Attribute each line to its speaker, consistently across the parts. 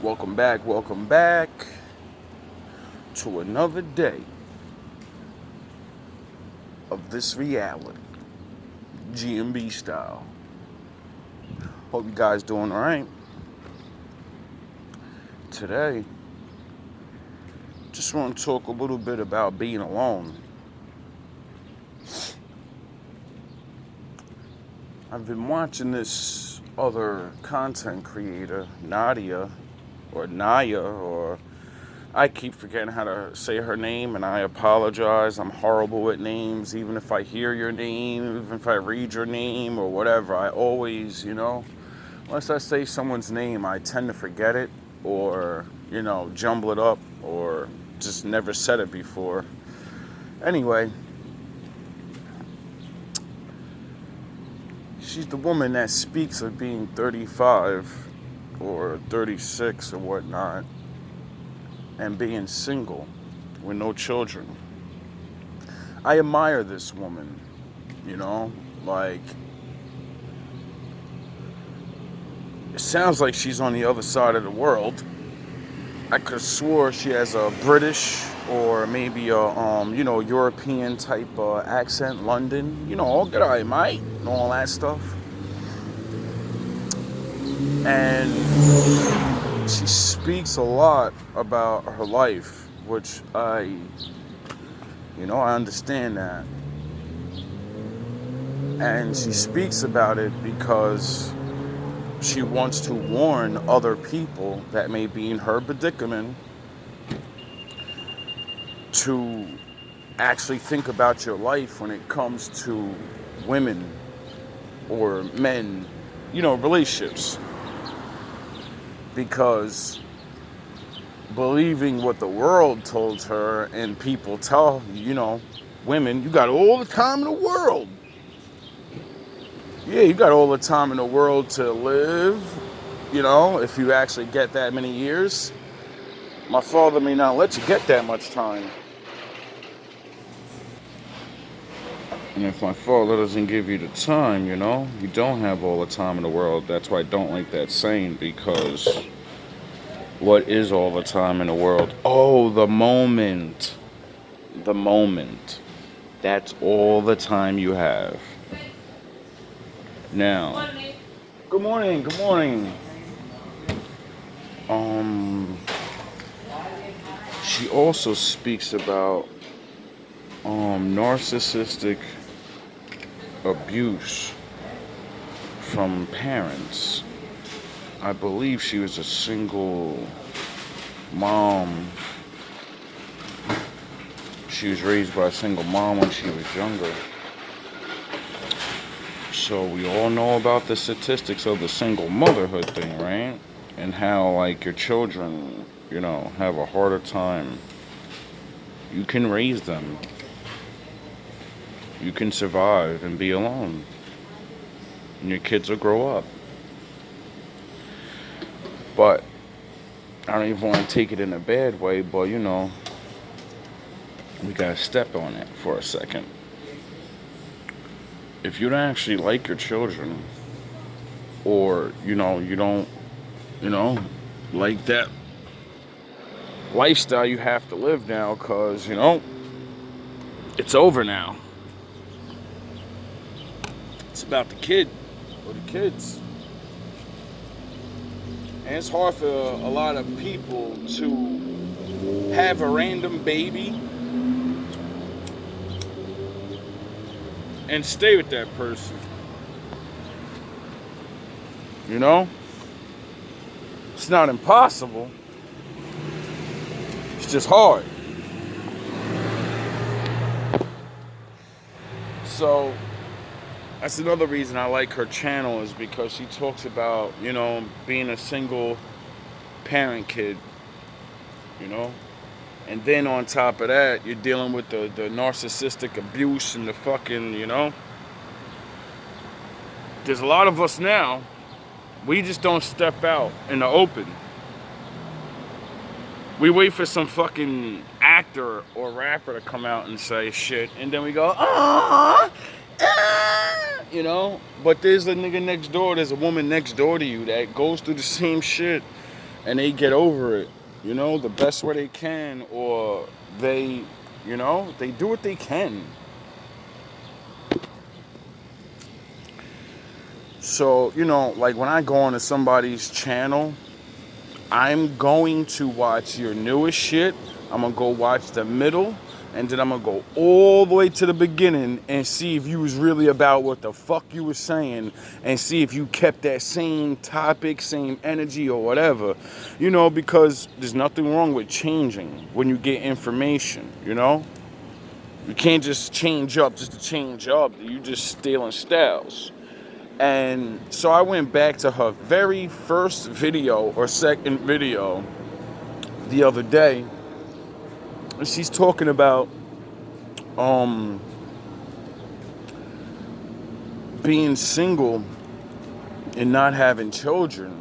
Speaker 1: Welcome back to another day of this reality, GMB style. Hope you guys doing alright. Today, just want to talk a little bit about being alone. I've been watching this other content creator, Nadia, or Naya, or I keep forgetting how to say her name, and I apologize. I'm horrible with names. Even if I hear your name, even if I read your name or whatever, I always, unless I say someone's name, I tend to forget it or, jumble it up or just never said it before. Anyway, she's the woman that speaks of being 35 or 36 or whatnot and being single with no children. I admire this woman, it sounds like she's on the other side of the world. I could have swore she has a British or maybe a European type accent, London, all good eye, mate, and all that stuff. And she speaks a lot about her life, which I understand that. And she speaks about it because she wants to warn other people that may be in her predicament to actually think about your life when it comes to women or men, relationships. Because believing what the world told her and people tell, women, you got all the time in the world. Yeah, you got all the time in the world to live, if you actually get that many years. My father may not let you get that much time. And if my father doesn't give you the time, you don't have all the time in the world. That's why I don't like that saying, because what is all the time in the world? Oh, the moment. The moment. That's all the time you have. Now, good morning. She also speaks about narcissistic abuse from parents. I believe she was a single mom. She was raised by a single mom when she was younger. So we all know about the statistics of the single motherhood thing, right? And how, your children, have a harder time. You can raise them. You can survive and be alone. And your kids will grow up. But I don't even want to take it in a bad way, but we gotta step on it for a second. If you don't actually like your children, or you don't like that lifestyle you have to live now, because it's over now. It's about the kid or the kids. And it's hard for a lot of people to have a random baby and stay with that person. It's not impossible. It's just hard. So that's another reason I like her channel, is because she talks about, being a single parent kid, And then on top of that, you're dealing with the narcissistic abuse and the fucking, There's a lot of us now, we just don't step out in the open. We wait for some fucking actor or rapper to come out and say shit, and then we go, But there's a nigga next door, there's a woman next door to you that goes through the same shit and they get over it, the best way they can, or they, they do what they can. So, like when I go onto somebody's channel, I'm going to watch your newest shit. I'm going to go watch the middle. And then I'm going to go all the way to the beginning and see if you was really about what the fuck you were saying. And see if you kept that same topic, same energy or whatever. Because there's nothing wrong with changing when you get information, You can't just change up just to change up. You just stealing styles. And so I went back to her very first video or second video the other day, and she's talking about being single and not having children.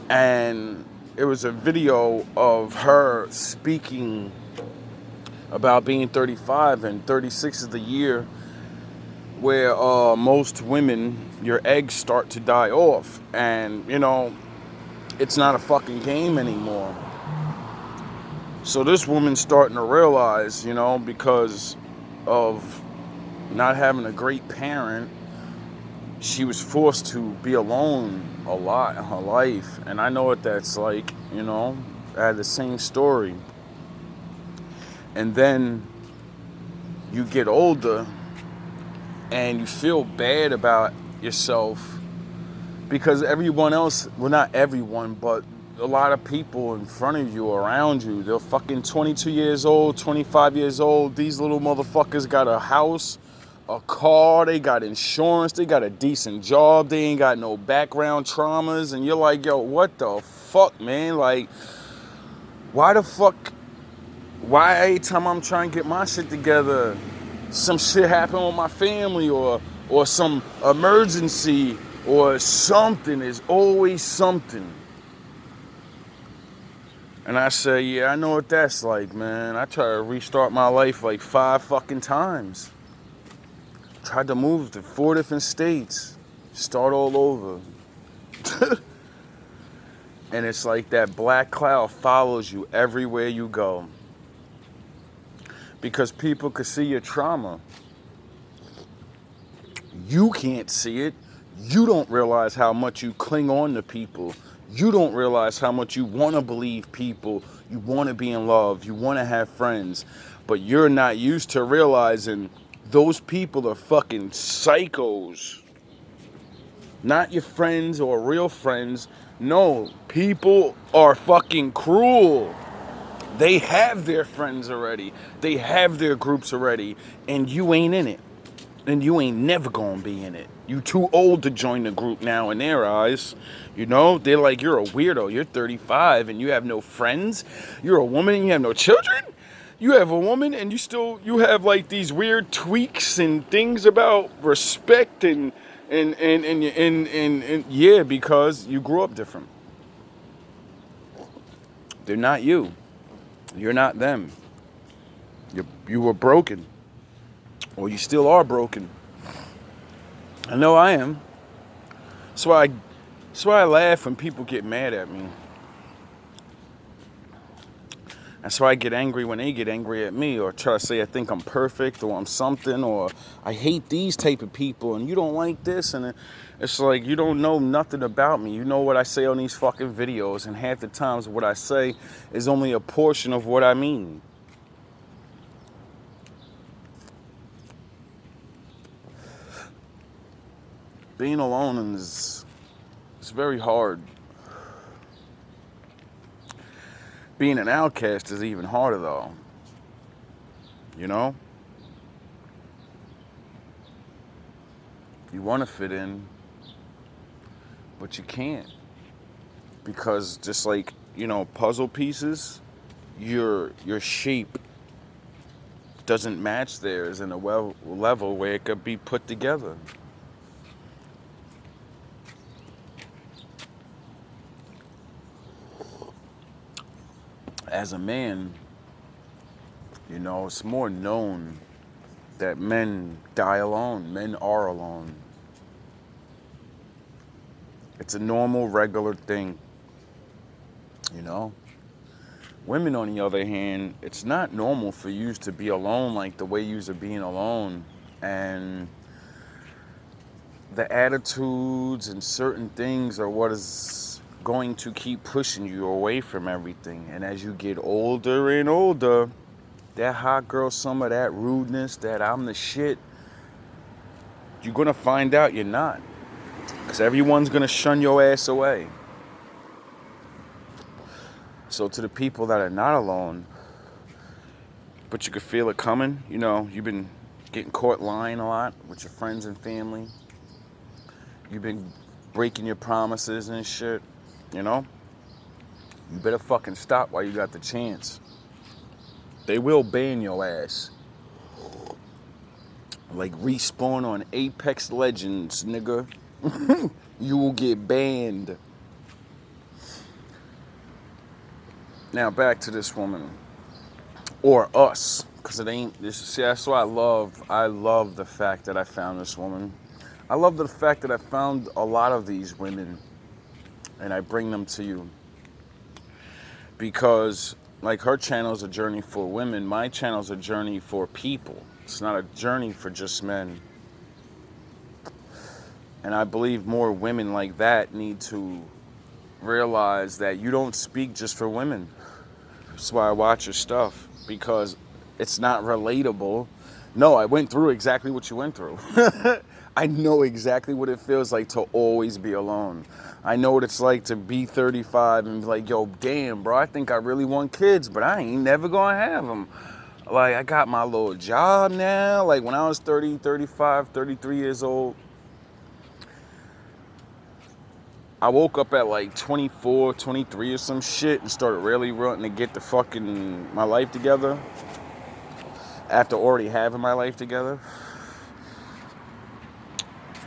Speaker 1: And it was a video of her speaking about being 35, and 36 is the year where most women, your eggs start to die off. And, it's not a fucking game anymore. So this woman's starting to realize, because of not having a great parent, she was forced to be alone a lot in her life. And I know what that's like, I had the same story. And then you get older and you feel bad about yourself because everyone else, well, not everyone, but a lot of people in front of you, around you, they're fucking 22 years old, 25 years old. These little motherfuckers got a house, a car, they got insurance, they got a decent job, they ain't got no background traumas. And you're like, yo, what the fuck, man? Like, why every time I'm trying to get my shit together, some shit happen with my family or some emergency or something? There's always something. And I say, yeah, I know what that's like, man. I tried to restart my life like 5 fucking times. Tried to move to 4 different states. Start all over. And it's like that black cloud follows you everywhere you go. Because people could see your trauma. You can't see it. You don't realize how much you cling on to people. You don't realize how much you want to believe people. You want to be in love. You want to have friends. But you're not used to realizing those people are fucking psychos. Not your friends or real friends. No, people are fucking cruel. They have their friends already. They have their groups already. And you ain't in it. And you ain't never gonna be in it. You too old to join the group now in their eyes. They're like, you're a weirdo. You're 35 and you have no friends. You're a woman and you have no children. You have a woman and you have like these weird tweaks and things about respect and yeah, because you grew up different. They're not you. You're not them. You were broken. Or you still are broken. I know I am. That's why I laugh when people get mad at me. That's why I get angry when they get angry at me, or try to say I think I'm perfect or I'm something, or I hate these type of people and you don't like this. And it's like, you don't know nothing about me. You know what I say on these fucking videos, and half the times what I say is only a portion of what I mean. Being alone is very hard. Being an outcast is even harder, though. You want to fit in, but you can't. Because just like, puzzle pieces, your shape doesn't match theirs in a level where it could be put together. As a man, it's more known that men die alone. Men are alone. It's a normal, regular thing. You know? Women, on the other hand, it's not normal for you to be alone like the way you are being alone. And the attitudes and certain things are what is going to keep pushing you away from everything. And as you get older and older, that hot girl summer, that rudeness, that I'm the shit, you're going to find out you're not. Because everyone's going to shun your ass away. So to the people that are not alone, but you can feel it coming, you know, you've been getting caught lying a lot with your friends and family. You've been breaking your promises and shit, you know? You better fucking stop while you got the chance. They will ban your ass. Like Respawn on Apex Legends, nigga. You will get banned. Now back to this woman. Or us. Because it ain't this. See, that's why I love the fact that I found this woman. I love the fact that I found a lot of these women and I bring them to you. Because like her channel's a journey for women, my channel's a journey for people. It's not a journey for just men. And I believe more women like that need to realize that you don't speak just for women. That's why I watch your stuff, because it's not relatable. No, I went through exactly what you went through. I know exactly what it feels like to always be alone. I know what it's like to be 35 and be like, yo, damn, bro, I think I really want kids, but I ain't never gonna have them. Like, I got my little job now. Like, when I was 30, 35, 33 years old, I woke up at like 24, 23 or some shit and started really wanting to get the fucking my life together after already having my life together.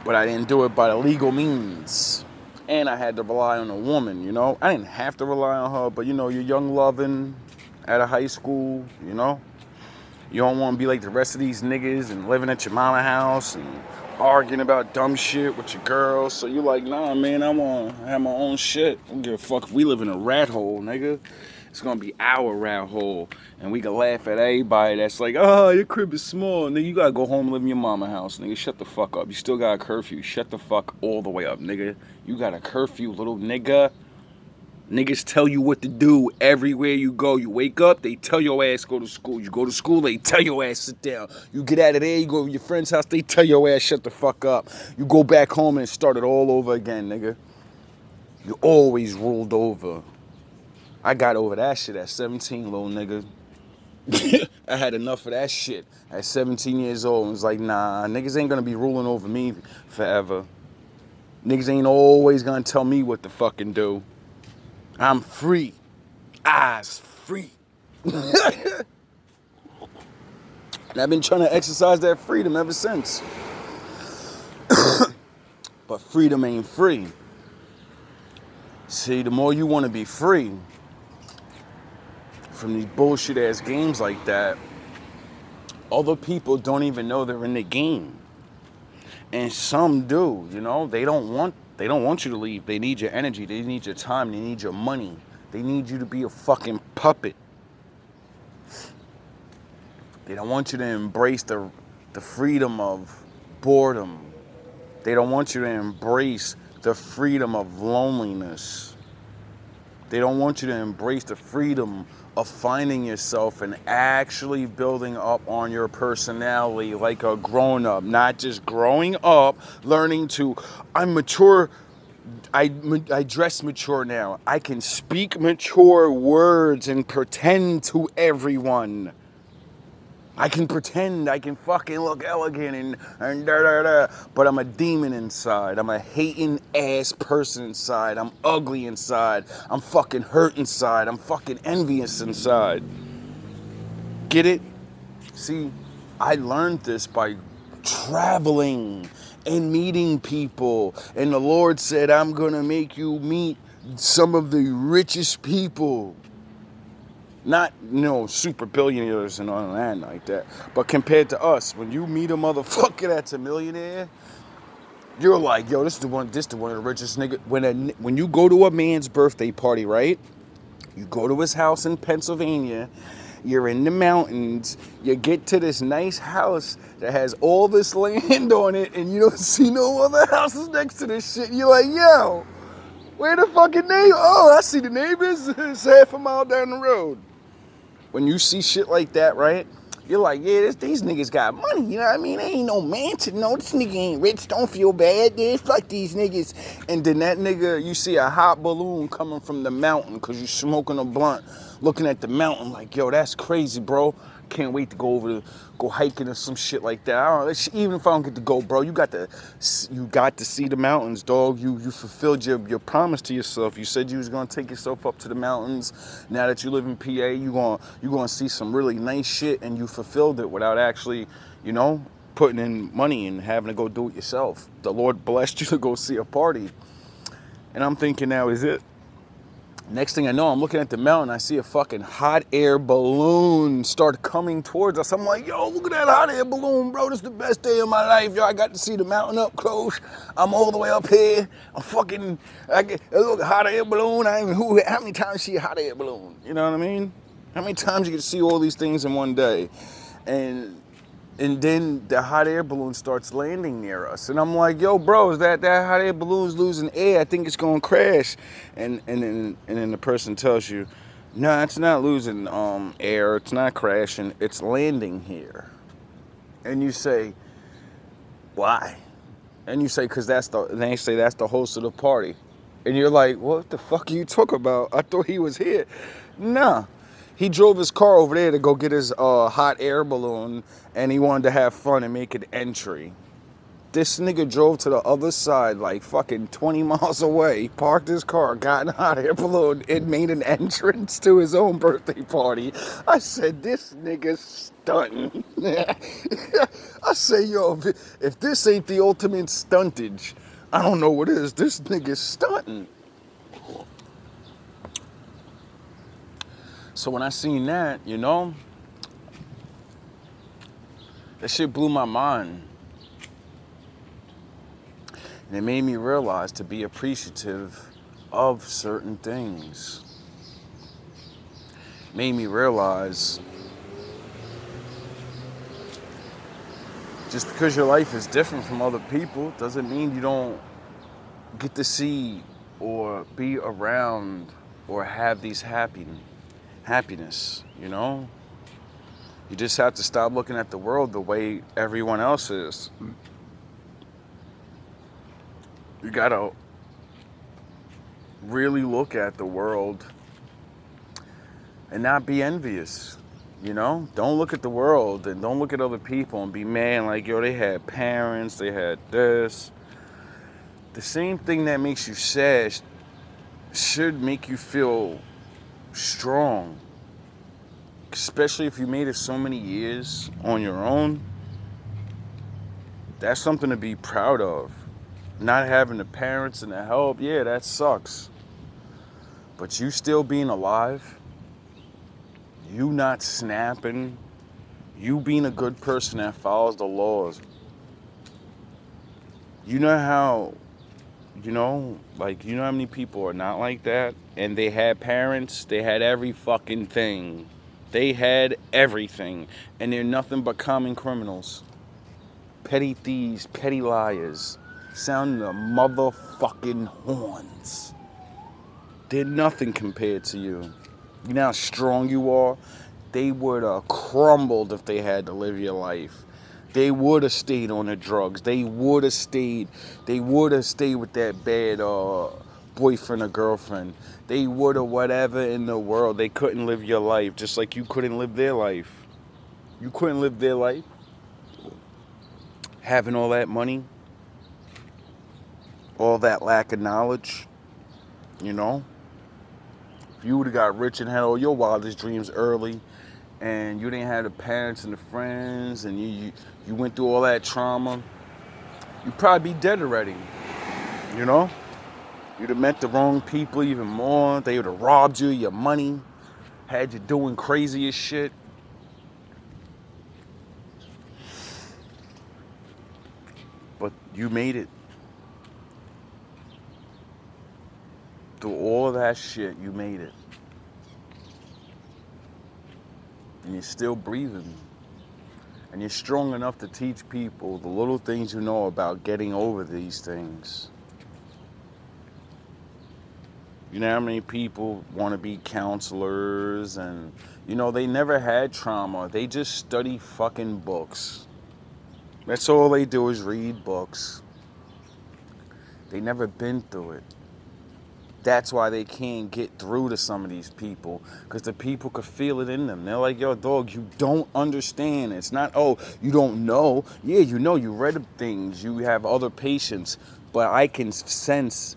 Speaker 1: But I didn't do it by the legal means. And I had to rely on a woman, you know? I didn't have to rely on her, but you know, you're young loving out of high school, you know? You don't want to be like the rest of these niggas and living at your mama house and arguing about dumb shit with your girls. So you're like, nah, man, I want to have my own shit. I don't give a fuck if we live in a rat hole, nigga. It's going to be our rat hole. And we can laugh at everybody that's like, oh, your crib is small. Nigga, you got to go home and live in your mama house. Nigga, shut the fuck up. You still got a curfew. Shut the fuck all the way up, nigga. You got a curfew, little nigga. Niggas tell you what to do everywhere you go. You wake up, they tell your ass go to school. You go to school, they tell your ass sit down. You get out of there, you go to your friend's house, they tell your ass shut the fuck up. You go back home and start it all over again, nigga. You always ruled over. I got over that shit at 17, little nigga. I had enough of that shit at 17 years old. And was like, nah, niggas ain't gonna be ruling over me forever. Niggas ain't always gonna tell me what to fucking do. I'm free. I's free. And I've been trying to exercise that freedom ever since. But freedom ain't free. See, the more you want to be free from these bullshit ass games like that, other people don't even know they're in the game. And some do, you know, they don't want you to leave. They need your energy, they need your time, they need your money. They need you to be a fucking puppet. They don't want you to embrace the freedom of boredom. They don't want you to embrace the freedom of loneliness. They don't want you to embrace the freedom of finding yourself and actually building up on your personality like a grown-up. Not just growing up, learning to, I'm mature, I dress mature now. I can speak mature words and pretend to everyone. I can pretend, I can fucking look elegant and da-da-da. But I'm a demon inside. I'm a hating ass person inside. I'm ugly inside. I'm fucking hurt inside. I'm fucking envious inside. Get it? See, I learned this by traveling and meeting people. And the Lord said, I'm gonna make you meet some of the richest people. Not, you know, super billionaires and all that like that. But compared to us, when you meet a motherfucker that's a millionaire, you're like, yo, this is the one of the richest niggas. When you go to a man's birthday party, right? You go to his house in Pennsylvania. You're in the mountains. You get to this nice house that has all this land on it, and you don't see no other houses next to this shit. You're like, yo, where the fucking neighbor? Oh, I see the neighbors. It's half a mile down the road. When you see shit like that, right? You're like, yeah, these niggas got money, you know what I mean? They ain't no mansion, no, this nigga ain't rich, don't feel bad, dude, fuck these niggas. And then that nigga, you see a hot balloon coming from the mountain because you smoking a blunt, looking at the mountain like, yo, that's crazy, bro. Can't wait to go hiking or some shit like that. I don't know, even if I don't get to go, bro, you got to see the mountains, dog. You fulfilled your promise to yourself. You said you was gonna take yourself up to the mountains. Now that you live in PA, you gonna see some really nice shit, and you fulfilled it without actually, putting in money and having to go do it yourself. The Lord blessed you to go see a party. And I'm thinking, now is it? Next thing I know, I'm looking at the mountain, I see a fucking hot air balloon start coming towards us. I'm like, yo, look at that hot air balloon, bro. This is the best day of my life, yo. I got to see the mountain up close. I'm all the way up here. Look, hot air balloon. How many times see a hot air balloon? You know what I mean? How many times you get to see all these things in one day? And then the hot air balloon starts landing near us. And I'm like, yo, bro, is that hot air balloon's losing air. I think it's going to crash. And then the person tells you, no, it's not losing air. It's not crashing. It's landing here. And you say, why? And you say, because they say that's the host of the party. And you're like, what the fuck are you talking about? I thought he was here. Nah. He drove his car over there to go get his hot air balloon, and he wanted to have fun and make an entry. This nigga drove to the other side, like fucking 20 miles away, parked his car, got in a hot air balloon, and made an entrance to his own birthday party. I said, this nigga's stunting. I say, yo, if this ain't the ultimate stuntage, I don't know what is. This nigga's stunting. So when I seen that, that shit blew my mind. And it made me realize to be appreciative of certain things. It made me realize just because your life is different from other people doesn't mean you don't get to see or be around or have these happiness. You just have to stop looking at the world the way everyone else is. You gotta really look at the world and not be envious. Don't look at the world and don't look at other people and be mad like, yo, they had parents, they had this. The same thing that makes you sad should make you feel strong. Especially if you made it so many years on your own. That's something to be proud of. Not having the parents and the help, yeah, that sucks. But you still being alive, you not snapping, you being a good person that follows the laws. You know how how many people are not like that? And they had parents, they had every fucking thing. They had everything, and they're nothing but common criminals. Petty thieves, petty liars, sounding the motherfucking horns. They're nothing compared to you. You know how strong you are? They would have crumbled if they had to live your life. They would have stayed on the drugs. They would have stayed with that bad boyfriend or girlfriend. They would have whatever in the world. They couldn't live your life, just like you couldn't live their life. You couldn't live their life having all that money, all that lack of knowledge. If you would have got rich and had all your wildest dreams early, and you didn't have the parents and the friends, and you went through all that trauma, you'd probably be dead already. You'd have met the wrong people even more. They would have robbed you, your money, had you doing crazy as shit. But you made it. Through all of that shit, you made it. and you're still breathing. And you're strong enough to teach people the little things you know about getting over these things. You know how many people want to be counselors and, you know, they never had trauma. They just study fucking books. That's all they do is read books. They never been through it. That's why they can't get through to some of these people, because the people could feel it in them. They're like, yo, dog, you don't understand. It's not, oh, you don't know. Yeah, you know, you read things. You have other patients. But I can sense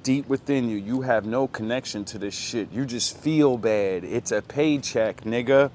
Speaker 1: deep within you, you have no connection to this shit. You just feel bad. It's a paycheck, nigga.